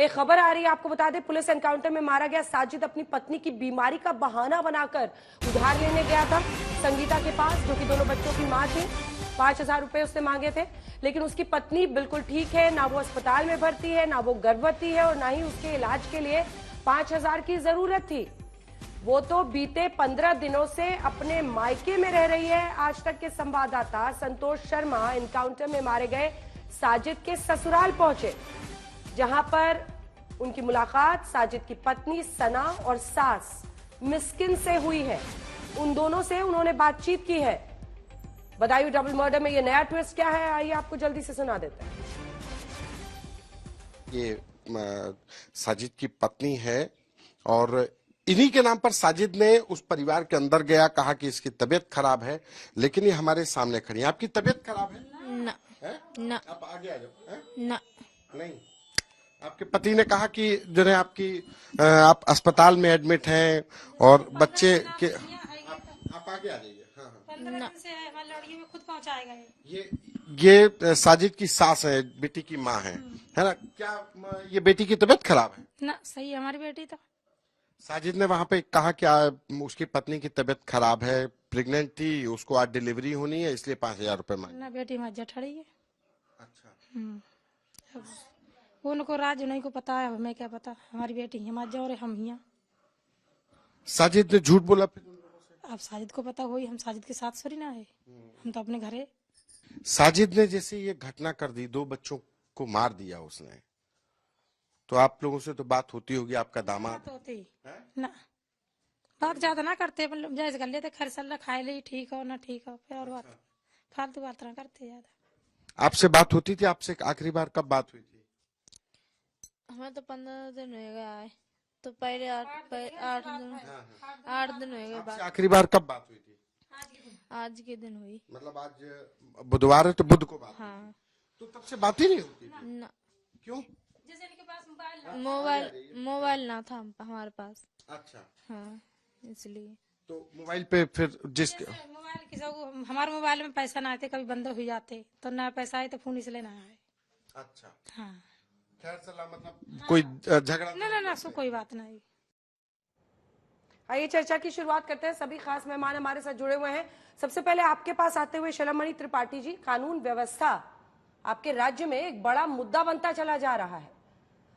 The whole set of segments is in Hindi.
एक खबर आ रही है, आपको बता दें, पुलिस एनकाउंटर में मारा गया साजिद अपनी पत्नी की बीमारी का बहाना बनाकर उधार लेने गया था संगीता के पास, जो कि दोनों बच्चों की मां थी। 5,000 रुपए उसने मांगे थे, लेकिन उसकी पत्नी बिल्कुल ठीक है, ना वो अस्पताल में भर्ती है, ना वो गर्भवती है और ना ही उसके इलाज के लिए 5,000 की जरूरत थी। वो तो बीते 15 दिनों से अपने मायके में रह रही है। आज तक के संवाददाता संतोष शर्मा एनकाउंटर में मारे गए साजिद के ससुराल पहुंचे, जहां पर उनकी मुलाकात साजिद की पत्नी सना और सास मिस्किन से हुई है। उन दोनों से उन्होंने बातचीत की है। बदायूं डबल मर्डर में ये नया ट्विस्ट क्या है, आइए आपको जल्दी से सुना देते हैं। ये साजिद की पत्नी है और इन्हीं के नाम पर साजिद ने उस परिवार के अंदर गया, कहा कि इसकी तबीयत खराब है, लेकिन ये हमारे सामने खड़ी है। आपकी तबीयत खराब है? ना है? ना आप आगे आ जाओ। ना नहीं, आपके पति ने कहा कि जो है आप अस्पताल में एडमिट हैं और बच्चे के आप आगे आ जाइए। हाँ हाँ। 15 दिन से है, हमारी लड़की में खुद पहुंचाएगा ये साजिद की सास है, बेटी की माँ है ना? क्या ये बेटी की तबीयत खराब है? ना, सही है हमारी बेटी तो। साजिद ने वहां पे कहा कि उसकी पत्नी की तबीयत खराब है, प्रेग्नेंट थी, उसको आज डिलीवरी होनी है, इसलिए 5,000 रुपए मांगे। ना, बेटी हमारी जठड़ी है। अच्छा। अब उनको राज नहीं को पता है, हमें क्या पता। हमारी बेटी हमारे जो और हम हिया। साजिद ने झूठ बोला फिर? अब साजिद को पता हुई, हम साजिद के साथ थोड़ी ना है, हम तो अपने घरे। साजिद ने जैसे ये घटना कर दी, 2 बच्चों को मार दिया उसने, तो आप लोगों से तो बात होती होगी, आपका दामाद बात होती ना, बात ज्यादा ना करते, मतलब जैसे कर लेते, खैर सल्ला खाए ले, ठीक हो ना ठीक हो, फिर और बात फालतू बात ना करते ज्यादा। आपसे बात होती थी? आपसे आखिरी बार कब बात हुई थी? हमें तो 15 दिन हो गए आए, तो पहले 8 दिन हो गए आपसे बात। आखिरी बार कब बात हुई थी? आज के दिन हुई। मतलब आज बुधवार है, तो बुध को बात। हाँ। तो तब से बात ही नहीं होती थी? ना, क्यों? जैसे इनके पास मोबाइल ना था हमारे पास। अच्छा। हाँ, इसलिए। तो मोबाइल पे फिर मोबाइल किसी को, हमारे मोबाइल में पैसा ना आते, कभी बंद हो जाते, तो ना पैसा आए तो फोन इसलिए ना आए। अच्छा। हाँ, खैर सलाह, मतलब कोई झगड़ा ना सो कोई बात नहीं। आइए चर्चा की शुरुआत करते हैं। सभी खास मेहमान हमारे साथ जुड़े हुए हैं। सबसे पहले आपके पास आते हुए शलमणि त्रिपाठी जी, कानून व्यवस्था आपके राज्य में एक बड़ा मुद्दा बनता चला जा रहा है।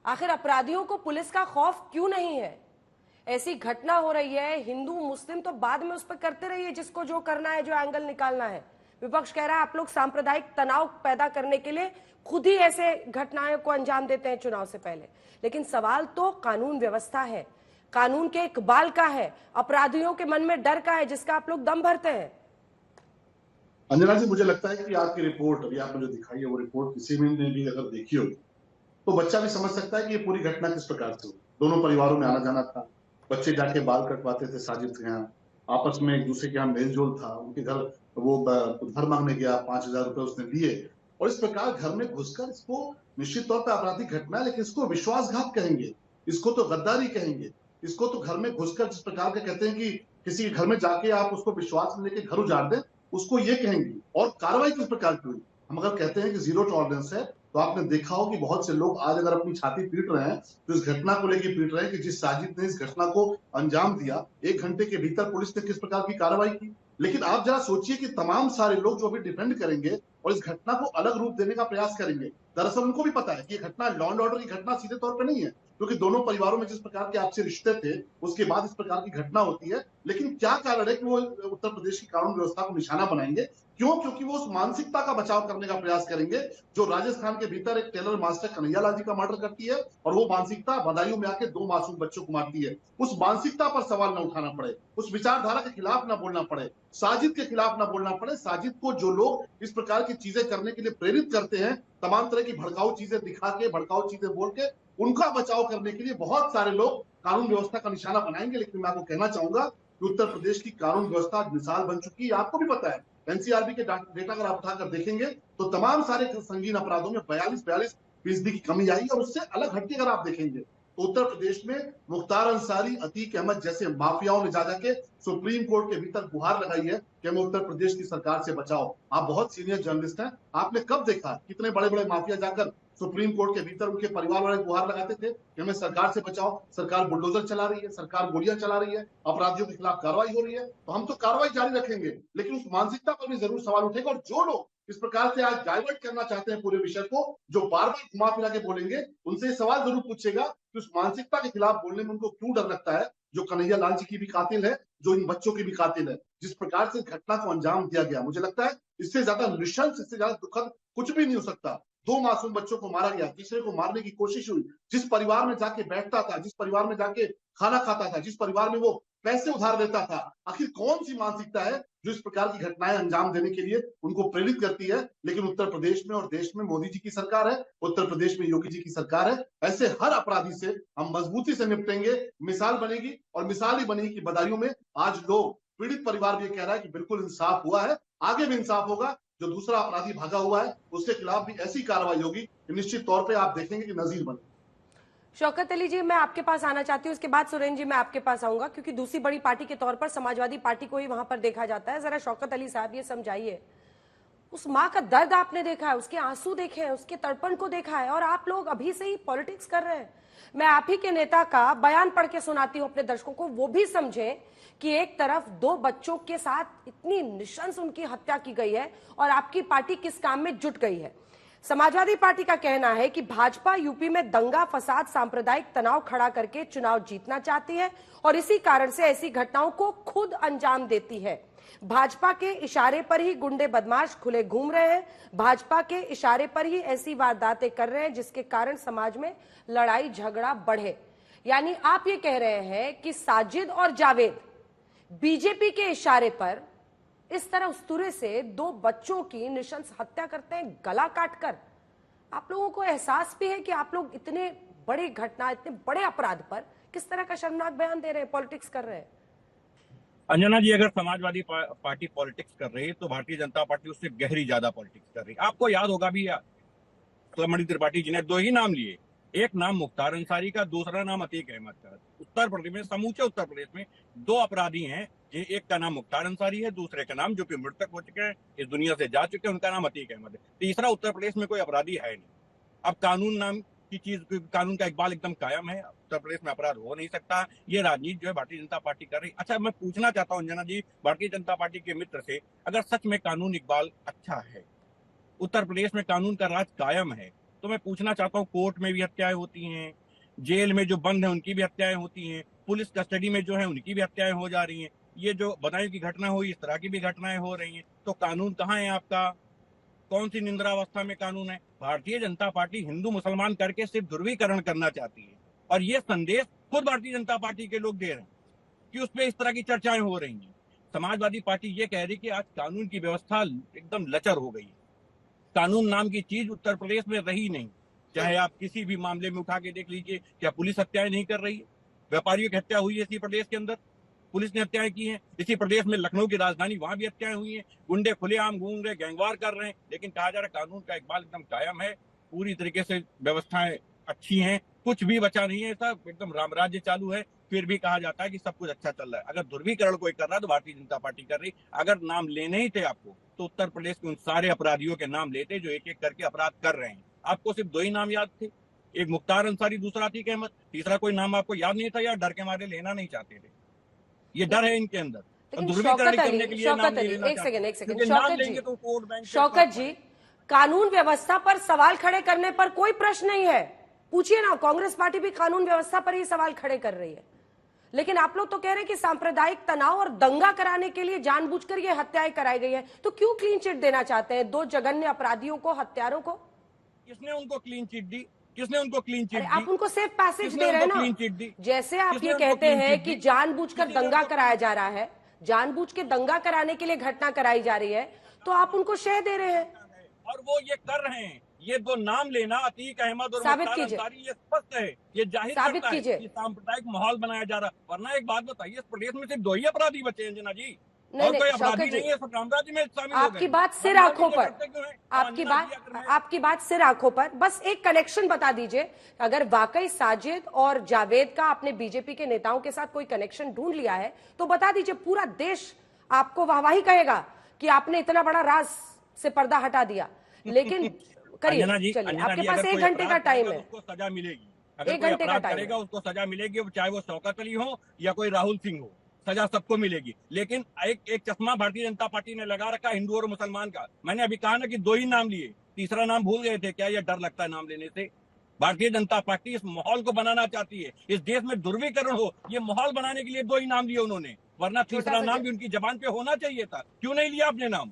आखिर अपराधियों को पुलिस का खौफ क्यों नहीं है? ऐसी घटना हो रही है, हिंदू मुस्लिम तो बाद में उस पर करते रहिए, जिसको जो करना है, जो एंगल निकालना है। विपक्ष कह रहा है आप लोग सांप्रदायिक तनाव पैदा करने के लिए खुद ही ऐसे घटनाओं को अंजाम देते हैं चुनाव से पहले। लेकिन सवाल तो कानून व्यवस्था है, कानून के इकबाल का है, अपराधियों के मन में डर का है, जिसका आप लोग दम भरते हैं। अंजना जी, मुझे लगता है कि आपकी रिपोर्ट अभी आपने जो दिखाई है, वो रिपोर्ट किसी भी ने भी अगर देखी होगी तो बच्चा भी समझ सकता है कि ये पूरी घटना किस प्रकार से हुई। दोनों परिवारों में आना जाना था, बच्चे जाके बाल कटवाते थे साजिद के यहाँ, आपस में एक दूसरे के यहाँ मेल जोल था, उनके घर वो उधार मांगने गया, 5,000 रुपए उसने दिए, और इस प्रकार घर में घुसकर, इसको निश्चित तौर पर आपराधिक घटना है, लेकिन इसको विश्वासघात कहेंगे, इसको तो गद्दारी कहेंगे, इसको तो घर में घुसकर जिस प्रकार के कहते हैं कि किसी के घर में जाके आप उसको विश्वास में लेके घर उजाड़ दें, उसको ये कहेंगे। और कार्रवाई किस प्रकार की हुई? हम अगर कहते हैं कि जीरो टॉलरेंस है, तो आपने देखा हो कि बहुत से लोग आज अगर अपनी छाती पीट रहे हैं तो इस घटना को लेकर पीट रहे हैं कि जिस साजिद ने इस घटना को अंजाम दिया, 1 घंटे के भीतर पुलिस ने किस प्रकार की कार्रवाई की। लेकिन आप जरा सोचिए कि तमाम सारे लोग जो अभी डिफेंड करेंगे और इस घटना को अलग रूप देने का प्रयास करेंगे, दरअसल उनको भी पता है कि ये घटना लॉ एंड ऑर्डर की घटना सीधे तौर पर नहीं है, क्योंकि दोनों परिवारों में जिस प्रकार के आपसे रिश्ते थे, उसके बाद इस प्रकार की घटना होती है। लेकिन क्या कारण है कि वो उत्तर प्रदेश की कानून व्यवस्था को निशाना बनाएंगे? क्यों? क्योंकि वो उस मानसिकता का बचाव करने का प्रयास करेंगे जो राजस्थान के भीतर एक टेलर मास्टर कन्हैयालाल जी का मर्डर करती है, और वो मानसिकता बदायूं में आके 2 मासूम बच्चों को मारती है। उस मानसिकता पर सवाल न उठाना पड़े, उस विचारधारा के खिलाफ न बोलना पड़े, साजिद के खिलाफ न बोलना पड़े। साजिद को जो लोग इस प्रकार की चीजें करने के लिए प्रेरित करते हैं, तमाम तरह की भड़काऊ चीजें दिखा के, भड़काऊ चीजें बोल के, उनका बचाव करने के लिए बहुत सारे लोग कानून व्यवस्था का निशाना बनाएंगे। लेकिन मैं आपको कहना चाहूंगा कि उत्तर प्रदेश की कानून व्यवस्था आज मिसाल बन चुकी है। आपको भी पता है, एनसीआरबी के डेटा अगर आप उठाकर देखेंगे तो तमाम सारे संगीन अपराधों में 42-42% की कमी आई। और उससे अलग हटके अगर आप देखेंगे तो उत्तर प्रदेश में मुख्तार अंसारी, अतीक अहमद जैसे माफियाओं ने जा जाके सुप्रीम कोर्ट के भीतर गुहार लगाई है कि हमें उत्तर प्रदेश की सरकार से बचाओ। आप बहुत सीनियर जर्नलिस्ट हैं, आपने कब देखा कितने बड़े बड़े माफिया जाकर सुप्रीम कोर्ट के भीतर उनके परिवार वाले गुहार लगाते थे कि हमें सरकार से बचाओ, सरकार बुलडोजर चला रही है, सरकार गोलियां चला रही है, अपराधियों के खिलाफ कार्रवाई हो रही है, तो हम तो कार्रवाई जारी रखेंगे, लेकिन उस मानसिकता पर भी जरूर सवाल उठेगा। और जो लोग इस प्रकार से आज डाइवर्ट करना चाहते हैं पूरे विषय को, जो बार बार घुमा फिरा के बोलेंगे, उनसे सवाल जरूर पूछेगा कि उस मानसिकता के खिलाफ बोलने में उनको क्यों डर लगता है, जो कन्हैया लाल जी की भी कातिल है, जो इन बच्चों की भी कातिल है। जिस प्रकार से घटना को अंजाम दिया गया, मुझे लगता है इससे ज्यादा नृशंस, इससे ज्यादा दुखद कुछ भी नहीं हो सकता। 2 मासूम बच्चों को मारा गया, तीसरे को मारने की कोशिश हुई। जिस परिवार में जाके बैठता था, जिस परिवार में जाके खाना खाता था, जिस परिवार में वो पैसे उधार देता था, आखिर कौन सी मानसिकता है जो इस प्रकार की घटनाएं अंजाम देने के लिए उनको प्रेरित करती है। लेकिन उत्तर प्रदेश में और देश में मोदी जी की सरकार है, उत्तर प्रदेश में योगी जी की सरकार है। ऐसे हर अपराधी से हम मजबूती से निपटेंगे, मिसाल बनेगी, और मिसाल ही बनेगी कि बदायूं में आज लोग, पीड़ित परिवार भी कह रहा है कि बिल्कुल इंसाफ हुआ है, आगे भी इंसाफ होगा। जो दूसरा अपराधी भागा हुआ है उसके खिलाफ भी ऐसी कार्रवाई होगी कि निश्चित तौर पे आप देखेंगे कि नजीर बने। शौकत अली जी, मैं आपके पास आना चाहती हूँ, उसके बाद सुरेंद्र जी मैं आपके पास आऊंगा, क्योंकि दूसरी बड़ी पार्टी के तौर पर समाजवादी पार्टी को ही वहां पर देखा जाता है। जरा शौकत अली साहब ये समझाइए, उस माँ का दर्द आपने देखा है, उसके आंसू देखे हैं, उसके तड़पण को देखा है, और आप लोग अभी से ही पॉलिटिक्स कर रहे हैं। मैं आप ही के नेता का बयान पढ़ के सुनाती हूँ अपने दर्शकों को, वो भी समझे कि एक तरफ 2 बच्चों के साथ इतनी निशंस उनकी हत्या की गई है और आपकी पार्टी किस काम में जुट गई है। समाजवादी पार्टी का कहना है कि भाजपा यूपी में दंगा फसाद सांप्रदायिक तनाव खड़ा करके चुनाव जीतना चाहती है और इसी कारण से ऐसी घटनाओं को खुद अंजाम देती है। भाजपा के इशारे पर ही गुंडे बदमाश खुले घूम रहे हैं, भाजपा के इशारे पर ही ऐसी वारदातें कर रहे हैं जिसके कारण समाज में लड़ाई झगड़ा बढ़े। यानी आप ये कह रहे हैं कि साजिद और जावेद बीजेपी के इशारे पर इस तरह उस्तुरे से 2 बच्चों की निशंस हत्या करते हैं, गला काटकर। आप लोगों को एहसास भी है कि आप लोग इतने बड़ी घटना, इतने बड़े अपराध पर किस तरह का शर्मनाक बयान दे रहे हैं, पॉलिटिक्स कर रहे हैं। अंजना जी, अगर समाजवादी पार्टी पॉलिटिक्स कर रही है तो भारतीय जनता पार्टी उससे गहरी ज्यादा पॉलिटिक्स कर रही है। आपको याद होगा भी, सुमन त्रिपाठी जी ने 2 ही नाम लिए, एक नाम मुख्तार अंसारी का, दूसरा नाम अतीक अहमद का। उत्तर प्रदेश में, समूचे उत्तर प्रदेश में 2 अपराधी हैं, एक का नाम मुख्तार अंसारी है, दूसरे का नाम, जो कि मृतक हो चुके हैं, इस दुनिया से जा चुके हैं, उनका नाम अतीक अहमद है। तीसरा उत्तर प्रदेश में कोई अपराधी है नहीं। अब कानून नाम की चीज, कानून का इकबाल एकदम कायम है, उत्तर प्रदेश में अपराध हो नहीं सकता। ये राजनीति जो है भारतीय जनता पार्टी कर रही। अच्छा, मैं पूछना चाहता हूँ अंजना जी, भारतीय जनता पार्टी के मित्र से, अगर सच में कानून इकबाल अच्छा है, उत्तर प्रदेश में कानून का राज कायम है, तो मैं पूछना चाहता हूँ, कोर्ट में भी हत्याएं होती हैं, जेल में जो बंद है उनकी भी हत्याएं होती हैं, पुलिस कस्टडी में जो है उनकी भी हत्याएं हो जा रही हैं, ये जो बदायूं की घटना हुई, इस तरह की भी घटनाएं हो रही हैं, तो कानून कहाँ है आपका? कौन सी निंद्रावस्था में कानून है? भारतीय जनता पार्टी हिंदू मुसलमान करके सिर्फ ध्रुवीकरण करना चाहती है, और ये संदेश खुद भारतीय जनता पार्टी के लोग दे रहे हैं कि उस पर इस तरह की चर्चाएं हो रही हैं। समाजवादी पार्टी ये कह रही कि आज कानून की व्यवस्था एकदम लचर हो गई है, कानून नाम की चीज उत्तर प्रदेश में रही नहीं। चाहे आप किसी भी मामले में उठा के देख लीजिए, क्या पुलिस हत्याएं नहीं कर रही है? व्यापारियों की हत्या हुई है इसी प्रदेश के अंदर, पुलिस ने हत्याएं की हैं। इसी प्रदेश में लखनऊ की राजधानी, वहां भी हत्याएं हुई हैं, गुंडे खुलेआम घूम रहे, गैंगवार कर रहे हैं, लेकिन कहा जा रहा है कानून का इकबाल एकदम कायम है, पूरी तरीके से व्यवस्थाएं अच्छी हैं, कुछ भी बचा नहीं है, सब एकदम रामराज्य चालू है। फिर भी कहा जाता है कि सब कुछ अच्छा चल रहा है। अगर ध्रुवीकरण कोई कर रहा है तो भारतीय जनता पार्टी कर रही। अगर नाम लेने ही थे आपको, तो उत्तर प्रदेश के उन सारे अपराधियों के नाम लेते जो एक एक करके अपराध कर रहे हैं। आपको सिर्फ 2 ही नाम याद थे, एक मुख्तार अंसारी, दूसरा अतीक अहमद, तीसरा कोई नाम आपको याद नहीं था, या डर के मारे लेना नहीं चाहते थे? ये डर है इनके अंदर। शौकत जी, कानून व्यवस्था पर सवाल खड़े करने पर कोई प्रश्न नहीं है, पूछिए ना, कांग्रेस पार्टी भी कानून व्यवस्था पर ही सवाल खड़े कर रही है, लेकिन आप लोग तो कह रहे हैं कि सांप्रदायिक तनाव और दंगा कराने के लिए जानबूझकर ये हत्याएं कराई गई है। तो क्यों क्लीन चिट देना चाहते हैं 2 जघन्य अपराधियों को, हत्यारों को? किसने उनको क्लीन चिट दी? किसने उनको क्लीन चिट दी? आप उनको सेफ पैसेज दे रहे हैं ना। जैसे आप ये कहते हैं कि जानबूझकर दंगा कराया जा रहा है, जानबूझ के दंगा कराने के लिए घटना कराई जा रही है, तो आप उनको शह दे रहे हैं, और वो ये कर रहे हैं। ये 2 नाम लेना, अतीक अहमद और मुख्तार अंसारी, ये स्पष्ट है, ये जाहिर करता है कि सांप्रदायिक माहौल बनाया जा रहा। वरना एक बात बताइए, इस प्रदेश में सिर्फ 2 ही अपराधी बचे हैं जना जी, और कोई अपराधी नहीं है, साम्राज्य में शामिल हो गए। आपकी बात सिर आंखों पर, आपकी बात सिर आंखों पर। बस एक कनेक्शन बता दीजिए, अगर वाकई साजिद और जावेद का आपने बीजेपी के नेताओं के साथ कोई कनेक्शन ढूंढ लिया है तो बता दीजिए, पूरा देश आपको वाहवाही कहेगा कि आपने इतना बड़ा राज से पर्दा हटा दिया। लेकिन अंजना जी, चलिए, अंजना आपके जी, पास अगर 1 कोई घंटे का अपराध टाइम करेगा है। तो उसको सजा मिलेगी। अगर 1 कोई घंटे का अपराध टाइम करेगा है। उसको सजा मिलेगी, चाहे वो शौकत अली हो या कोई राहुल सिंह हो, सजा सबको मिलेगी। लेकिन एक चश्मा भारतीय जनता पार्टी ने लगा रखा हिंदू और मुसलमान का। मैंने अभी कहा ना कि 2 ही नाम लिए, तीसरा नाम भूल गए थे क्या? ये डर लगता है नाम लेने से। भारतीय जनता पार्टी इस माहौल को बनाना चाहती है, इस देश में ध्रुवीकरण हो, ये माहौल बनाने के लिए 2 ही नाम लिए उन्होंने, वरना छोटा तीसरा सा नाम भी उनकी जबान पे होना चाहिए था। क्यों नहीं लिया आपने नाम?